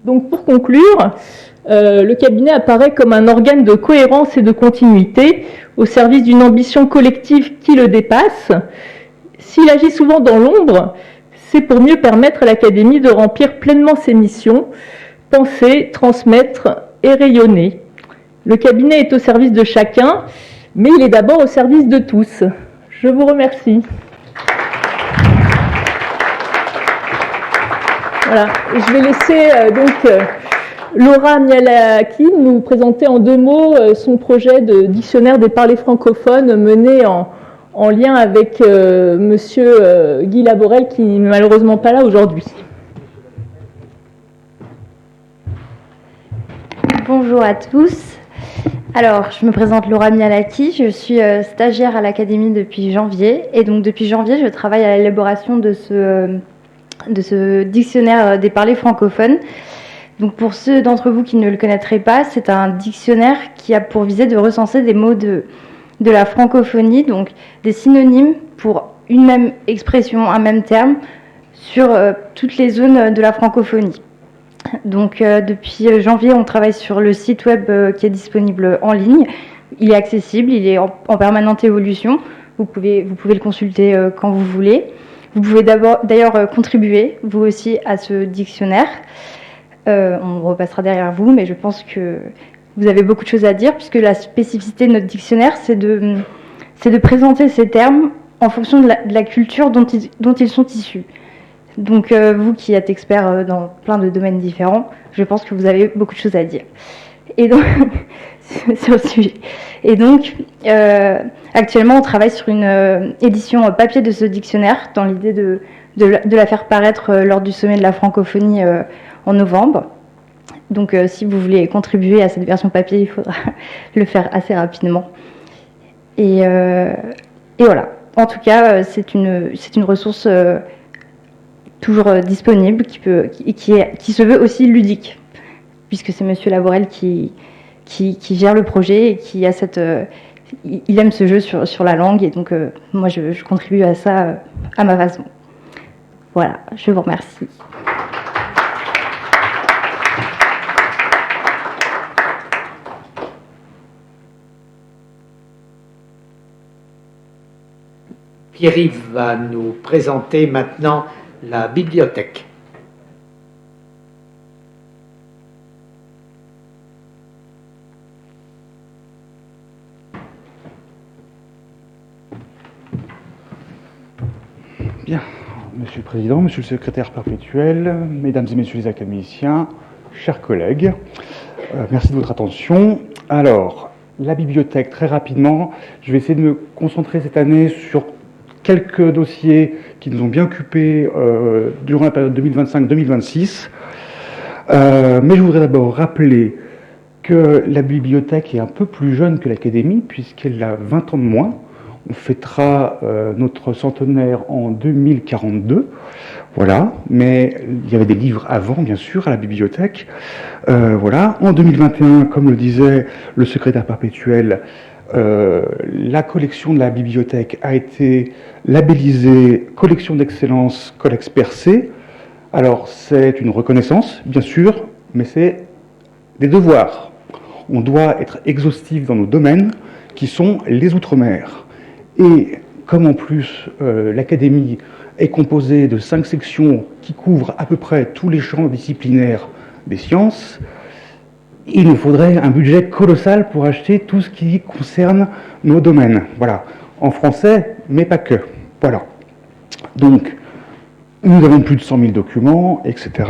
Donc pour conclure, le cabinet apparaît comme un organe de cohérence et de continuité au service d'une ambition collective qui le dépasse. S'il agit souvent dans l'ombre, c'est pour mieux permettre à l'Académie de remplir pleinement ses missions, penser, transmettre et rayonner. Le cabinet est au service de chacun, mais il est d'abord au service de tous. Je vous remercie. Voilà, je vais laisser Laura Mialaki nous présenter en 2 mots son projet de dictionnaire des parlers francophones mené en lien avec monsieur Guy Laborel qui n'est malheureusement pas là aujourd'hui. Bonjour à tous. Alors, je me présente Laura Mialaki, je suis stagiaire à l'Académie depuis janvier et donc depuis janvier je travaille à l'élaboration de ce dictionnaire des parlers francophones. Donc pour ceux d'entre vous qui ne le connaîtraient pas, c'est un dictionnaire qui a pour visée de recenser des mots de la francophonie, donc des synonymes pour une même expression, un même terme, sur toutes les zones de la francophonie. Donc depuis janvier, on travaille sur le site web qui est disponible en ligne. Il est accessible, il est en permanente évolution. Vous pouvez le consulter quand vous voulez. Vous pouvez d'ailleurs contribuer, vous aussi, à ce dictionnaire. On repassera derrière vous, mais je pense que vous avez beaucoup de choses à dire, puisque la spécificité de notre dictionnaire, c'est de présenter ces termes en fonction de la culture dont ils sont issus. Donc vous qui êtes expert dans plein de domaines différents, je pense que vous avez beaucoup de choses à dire. Et donc, sur le sujet. Et donc, actuellement, on travaille sur une édition papier de ce dictionnaire, dans l'idée de la faire paraître lors du sommet de la francophonie en novembre. Donc, si vous voulez contribuer à cette version papier, il faudra le faire assez rapidement. Et voilà. en tout cas, c'est une ressource toujours disponible qui se veut aussi ludique, puisque c'est Monsieur Laborel qui gère le projet et qui a il aime ce jeu sur la langue, et donc moi je contribue à ça à ma façon. Voilà, je vous remercie. Pierre-Yves va nous présenter maintenant la bibliothèque. Bien, Monsieur le Président, Monsieur le Secrétaire perpétuel, Mesdames et Messieurs les académiciens, chers collègues, merci de votre attention. Alors, la bibliothèque, très rapidement, je vais essayer de me concentrer cette année sur quelques dossiers qui nous ont bien occupés durant la période 2025-2026. Mais je voudrais d'abord rappeler que la bibliothèque est un peu plus jeune que l'Académie, puisqu'elle a 20 ans de moins. On fêtera notre centenaire en 2042, voilà, mais il y avait des livres avant, bien sûr, à la bibliothèque. Voilà. En 2021, comme le disait le secrétaire perpétuel, la collection de la bibliothèque a été labellisée collection d'excellence Colex Percé. Alors, c'est une reconnaissance, bien sûr, mais c'est des devoirs. On doit être exhaustif dans nos domaines, qui sont les Outre-mer. Et comme en plus l'Académie est composée de 5 sections qui couvrent à peu près tous les champs disciplinaires des sciences, il nous faudrait un budget colossal pour acheter tout ce qui concerne nos domaines. Voilà, en français, mais pas que. Voilà. Donc, nous avons plus de 100 000 documents, etc.,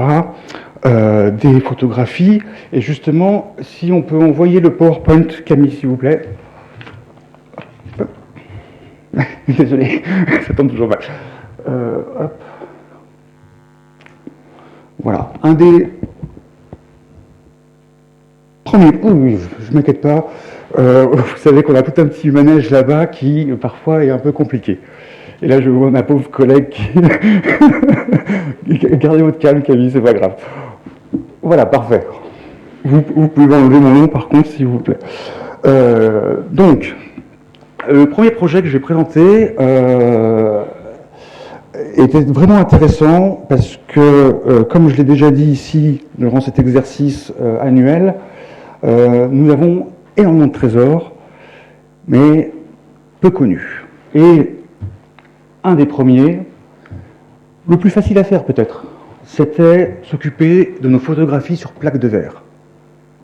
des photographies. Et justement, si on peut envoyer le PowerPoint, Camille, s'il vous plaît. Désolé, ça tombe toujours mal. Hop. Voilà, un des premiers... Oui, je ne m'inquiète pas. Vous savez qu'on a tout un petit manège là-bas qui, parfois, est un peu compliqué. Et là, je vois ma pauvre collègue qui... Gardez votre calme, Camille, c'est pas grave. Voilà, parfait. Vous pouvez enlever mon nom, par contre, s'il vous plaît. Donc... Le premier projet que j'ai présenté était vraiment intéressant parce que, comme je l'ai déjà dit ici, durant cet exercice annuel, nous avons énormément de trésors, mais peu connus. Et un des premiers, le plus facile à faire peut-être, c'était s'occuper de nos photographies sur plaques de verre.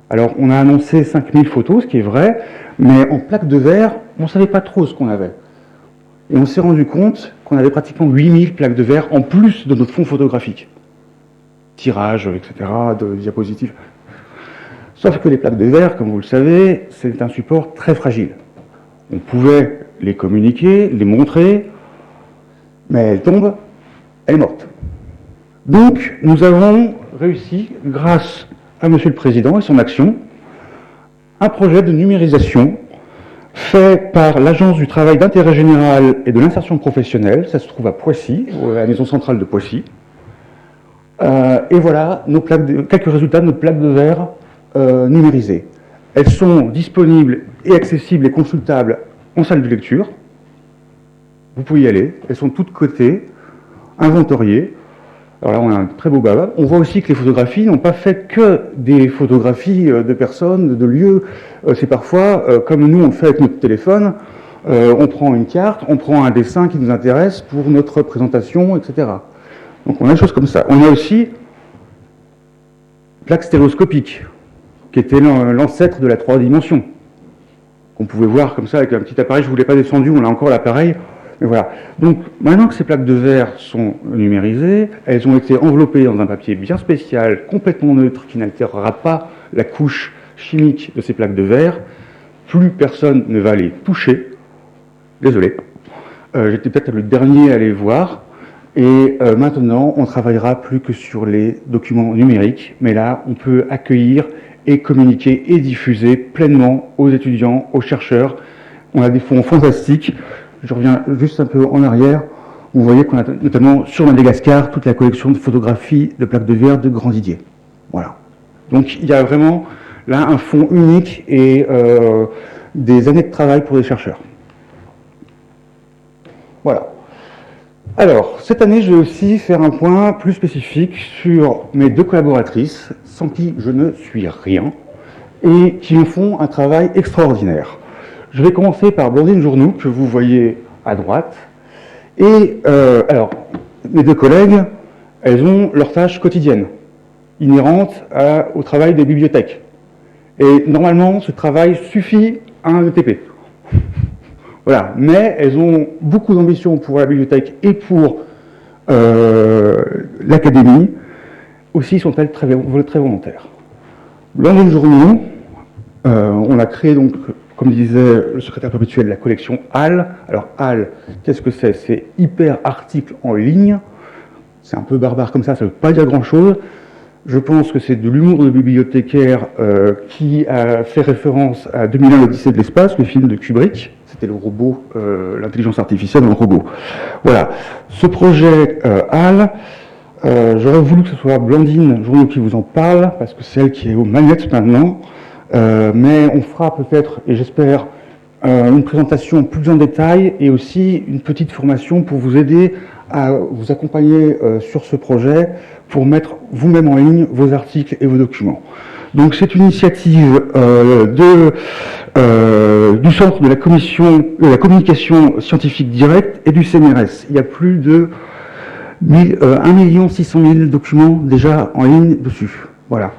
Alors, on a annoncé 5000 photos, ce qui est vrai, mais en plaques de verre, on ne savait pas trop ce qu'on avait. Et on s'est rendu compte qu'on avait pratiquement 8000 plaques de verre en plus de notre fond photographique. Tirage, etc., de diapositives. Sauf que les plaques de verre, comme vous le savez, c'est un support très fragile. On pouvait les communiquer, les montrer, mais elles tombent, elle est morte. Donc, nous avons réussi, grâce à Monsieur le Président et son action, un projet de numérisation fait par l'Agence du travail d'intérêt général et de l'insertion professionnelle. Ça se trouve à Poissy, à la maison centrale de Poissy. Et voilà quelques résultats de nos plaques de verre numérisées. Elles sont disponibles et accessibles et consultables en salle de lecture. Vous pouvez y aller. Elles sont toutes cotées, inventoriées. Alors là, on a un très beau baba. On voit aussi que les photographies n'ont pas fait que des photographies de personnes, de lieux. C'est parfois, comme nous on le fait avec notre téléphone, on prend une carte, on prend un dessin qui nous intéresse pour notre présentation, etc. Donc on a des choses comme ça. On a aussi plaque stéréoscopique, qui était l'ancêtre de la 3 dimensions, qu'on pouvait voir comme ça avec un petit appareil. Je ne vous l'ai pas descendu, on a encore l'appareil. Mais voilà. Donc, maintenant que ces plaques de verre sont numérisées, elles ont été enveloppées dans un papier bien spécial, complètement neutre, qui n'altérera pas la couche chimique de ces plaques de verre. Plus personne ne va les toucher. Désolé. J'étais peut-être le dernier à les voir. Et maintenant, on travaillera plus que sur les documents numériques. Mais là, on peut accueillir et communiquer et diffuser pleinement aux étudiants, aux chercheurs. On a des fonds fantastiques. je reviens juste un peu en arrière. Vous voyez qu'on a notamment sur Madagascar toute la collection de photographies de plaques de verre de Grand Didier. Voilà. Donc il y a vraiment là un fonds unique et des années de travail pour les chercheurs. Voilà. Alors, cette année, je vais aussi faire un point plus spécifique sur mes deux collaboratrices, sans qui je ne suis rien, et qui me font un travail extraordinaire. Je vais commencer par Blandine Journoux, que vous voyez à droite. Et alors, mes deux collègues, elles ont leurs tâches quotidiennes, inhérentes au travail des bibliothèques. Et normalement, ce travail suffit à un ETP. Voilà, mais elles ont beaucoup d'ambition pour la bibliothèque et pour l'académie. Aussi sont-elles très volontaires. Blandine Journoux, on a créé donc, comme disait le secrétaire perpétuel, la collection HAL. Alors HAL, qu'est-ce que c'est? C'est hyper article en ligne. C'est un peu barbare comme ça ne veut pas dire grand-chose. Je pense que c'est de l'humour de bibliothécaire qui a fait référence à 2001 l'Odyssée de l'espace, le film de Kubrick. C'était le robot, l'intelligence artificielle dans le robot. Voilà. Ce projet HAL, j'aurais voulu que ce soit Blandine Journoux qui vous en parle, parce que c'est elle qui est aux manettes maintenant. Mais on fera peut-être, et j'espère, une présentation plus en détail et aussi une petite formation pour vous aider à vous accompagner sur ce projet pour mettre vous-même en ligne vos articles et vos documents. Donc c'est une initiative du Centre de la communication scientifique directe et du CNRS. Il y a plus de 1 600 000 documents déjà en ligne dessus. Voilà.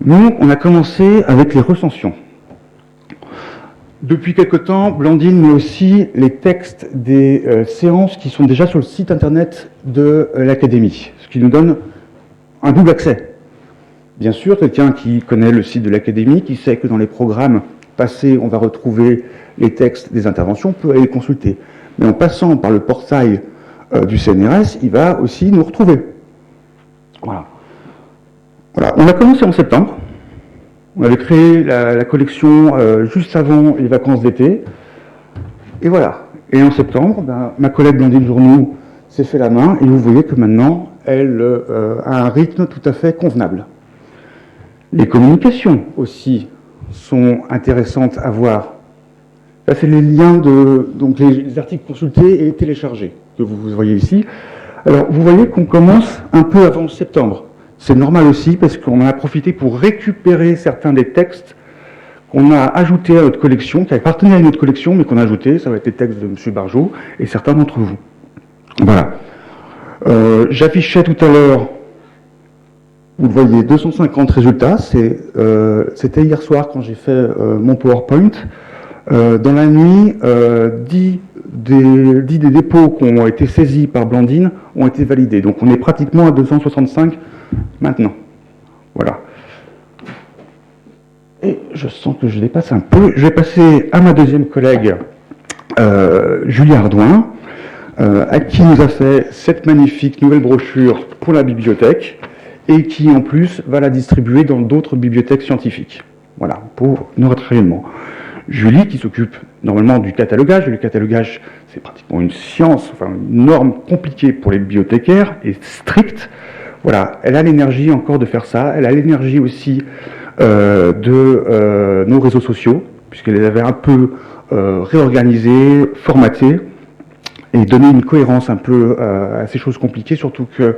Nous, on a commencé avec les recensions. Depuis quelque temps, Blandine met aussi les textes des séances qui sont déjà sur le site internet de l'Académie, ce qui nous donne un double accès. Bien sûr, quelqu'un qui connaît le site de l'Académie, qui sait que dans les programmes passés, on va retrouver les textes des interventions, peut aller les consulter. Mais en passant par le portail du CNRS, il va aussi nous retrouver. Voilà. Voilà. On a commencé en septembre. On avait créé la collection juste avant les vacances d'été. Et voilà. Et en septembre, ma collègue Blandine Journoux s'est fait la main et vous voyez que maintenant, elle a un rythme tout à fait convenable. Les communications aussi sont intéressantes à voir. Là, c'est les liens donc les articles consultés et téléchargés que vous voyez ici. Alors, vous voyez qu'on commence un peu avant septembre. C'est normal aussi parce qu'on en a profité pour récupérer certains des textes qu'on a ajoutés à notre collection, qui appartenaient à notre collection, mais qu'on a ajoutés. Ça va être les textes de M. Barjot et certains d'entre vous. Voilà. J'affichais tout à l'heure, vous le voyez, 250 résultats. C'était hier soir quand j'ai fait mon PowerPoint. Dans la nuit, 10 des dépôts qui ont été saisis par Blandine ont été validés. Donc on est pratiquement à 265 maintenant. Voilà. Et je sens que je dépasse un peu. Je vais passer à ma deuxième collègue, Julie Ardouin, à qui nous a fait cette magnifique nouvelle brochure pour la bibliothèque et qui en plus va la distribuer dans d'autres bibliothèques scientifiques. Voilà, pour notre rayonnement. Julie, qui s'occupe normalement du catalogage. Le catalogage, c'est pratiquement une science, enfin une norme compliquée pour les bibliothécaires et stricte. Voilà, elle a l'énergie encore de faire ça. Elle a l'énergie aussi de nos réseaux sociaux, puisqu'elle les avait un peu réorganisés, formatés, et donné une cohérence un peu à ces choses compliquées, surtout que,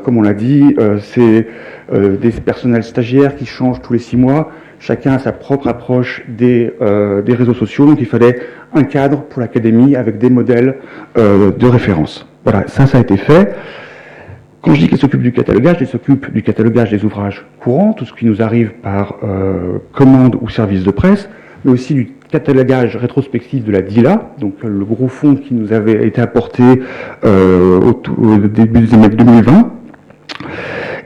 comme on l'a dit, c'est des personnels stagiaires qui changent tous les 6 mois. Chacun a sa propre approche des réseaux sociaux, donc il fallait un cadre pour l'académie avec des modèles de référence. Voilà, ça a été fait. Quand je dis qu'elle s'occupe du catalogage, elle s'occupe du catalogage des ouvrages courants, tout ce qui nous arrive par commande ou service de presse, mais aussi du catalogage rétrospectif de la DILA, donc le gros fonds qui nous avait été apporté au début des années 2020.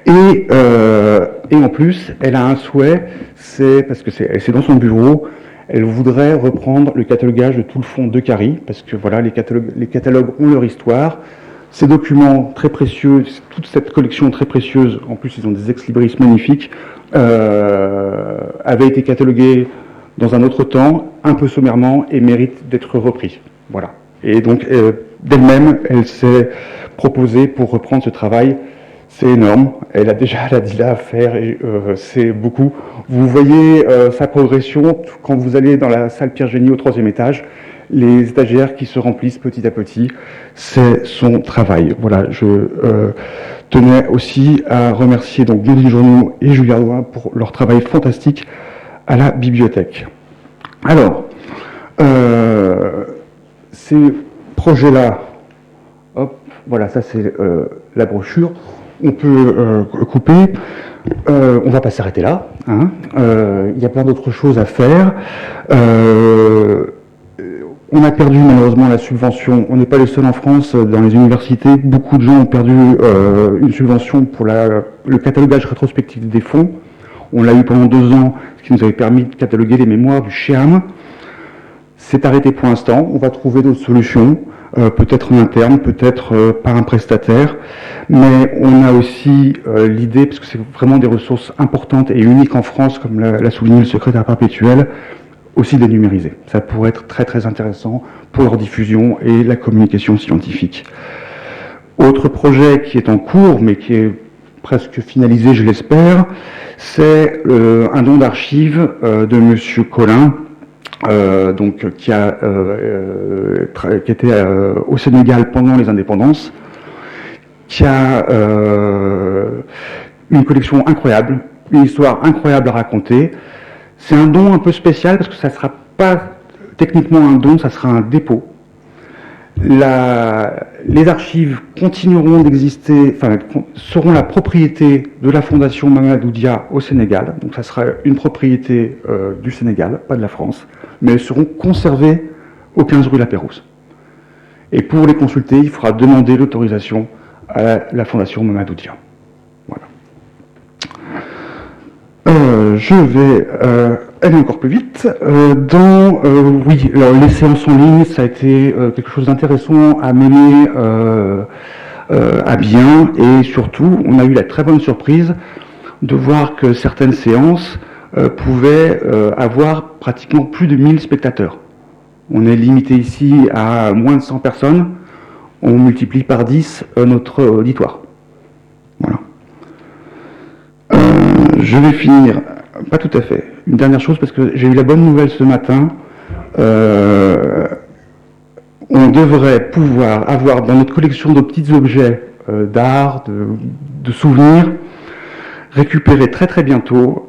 Et en plus, elle a un souhait, c'est parce que c'est dans son bureau, elle voudrait reprendre le catalogage de tout le fonds de Cary, parce que voilà, les catalogues ont leur histoire. Ces documents très précieux, toute cette collection très précieuse, en plus ils ont des ex-libris magnifiques, avaient été catalogués dans un autre temps, un peu sommairement, et méritent d'être repris. Voilà. Et donc, d'elle-même, elle s'est proposée pour reprendre ce travail. C'est énorme. Elle a déjà la DILA à faire et c'est beaucoup. Vous voyez sa progression quand vous allez dans la salle Pierre-Génie au 3e étage. Les stagiaires qui se remplissent petit à petit, c'est son travail. Voilà, je tenais aussi à remercier donc Glendy Journoux et Julia Ardouin pour leur travail fantastique à la bibliothèque. Alors, ces projets-là, hop, voilà, ça c'est la brochure. On peut couper. On va pas s'arrêter là. Hein. Il y a plein d'autres choses à faire. On a perdu malheureusement la subvention. On n'est pas les seuls en France. Dans les universités, beaucoup de gens ont perdu une subvention pour le catalogage rétrospectif des fonds. On l'a eu pendant 2 ans, ce qui nous avait permis de cataloguer les mémoires du SHEAM. C'est arrêté pour l'instant. On va trouver d'autres solutions, peut-être en interne, peut-être par un prestataire. Mais on a aussi l'idée, parce que c'est vraiment des ressources importantes et uniques en France, comme l'a souligné le secrétaire perpétuel, aussi de les numériser. Ça pourrait être très très intéressant pour leur diffusion et la communication scientifique. Autre projet qui est en cours, mais qui est presque finalisé, je l'espère, c'est un don d'archives de Monsieur Collin, donc qui était au Sénégal pendant les indépendances, qui a une collection incroyable, une histoire incroyable à raconter. C'est un don un peu spécial parce que ça ne sera pas techniquement un don, ça sera un dépôt. Les archives continueront d'exister, enfin, seront la propriété de la Fondation Mamadou Dia au Sénégal. Donc ça sera une propriété du Sénégal, pas de la France, mais elles seront conservées au 15 rue La Pérouse. Et pour les consulter, il faudra demander l'autorisation à la Fondation Mamadou Dia. Voilà. Je vais aller encore plus vite. Oui, alors les séances en ligne, ça a été quelque chose d'intéressant à mener à bien, et surtout, on a eu la très bonne surprise de voir que certaines séances pouvaient avoir pratiquement plus de 1000 spectateurs. On est limité ici à moins de 100 personnes, on multiplie par 10 notre auditoire. Voilà. Je vais finir, pas tout à fait, une dernière chose, parce que j'ai eu la bonne nouvelle ce matin. On devrait pouvoir avoir dans notre collection de petits objets d'art, de souvenirs, récupérer très très bientôt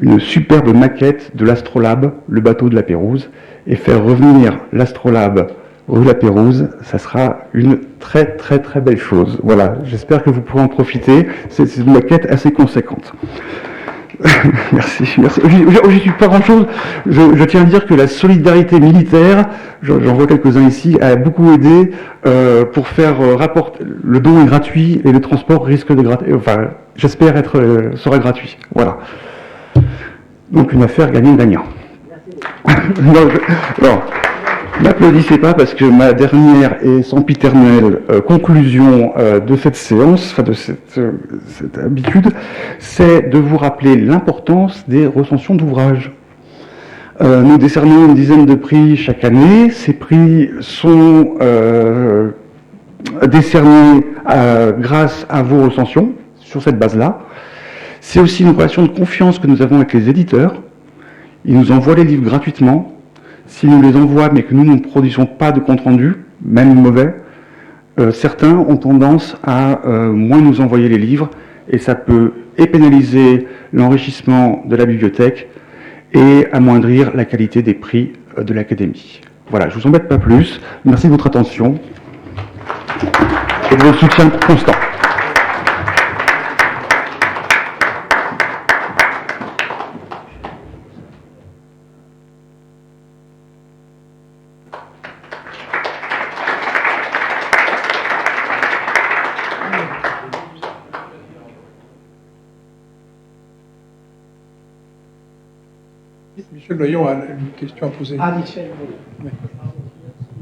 une superbe maquette de l'Astrolabe, le bateau de la Pérouse, et faire revenir l'Astrolabe rue La Pérouse. Ça sera une très très très belle chose. Voilà, j'espère que vous pourrez en profiter. C'est une maquette assez conséquente. Merci, merci. J'y suis pas grand-chose. Je tiens à dire que la solidarité militaire, j'en vois quelques-uns ici, a beaucoup aidé pour faire rapporter. Le don est gratuit et le transport risque de enfin, j'espère sera gratuit. Voilà. Donc une affaire gagnant-gagnant. Alors, n'applaudissez pas parce que ma dernière et sempiternelle conclusion de cette séance, enfin de cette habitude, c'est de vous rappeler l'importance des recensions d'ouvrages. Nous décernons une dizaine de prix chaque année. Ces prix sont décernés grâce à vos recensions, sur cette base-là. C'est aussi une relation de confiance que nous avons avec les éditeurs. Ils nous envoient les livres gratuitement. S'ils nous les envoient, mais que nous ne produisons pas de compte-rendu, même mauvais, certains ont tendance à moins nous envoyer les livres, et ça peut pénaliser l'enrichissement de la bibliothèque et amoindrir la qualité des prix de l'Académie. Voilà, je ne vous embête pas plus. Merci de votre attention et de votre soutien constant. Michel Loyon a une question à poser. Ah, Michel, oui.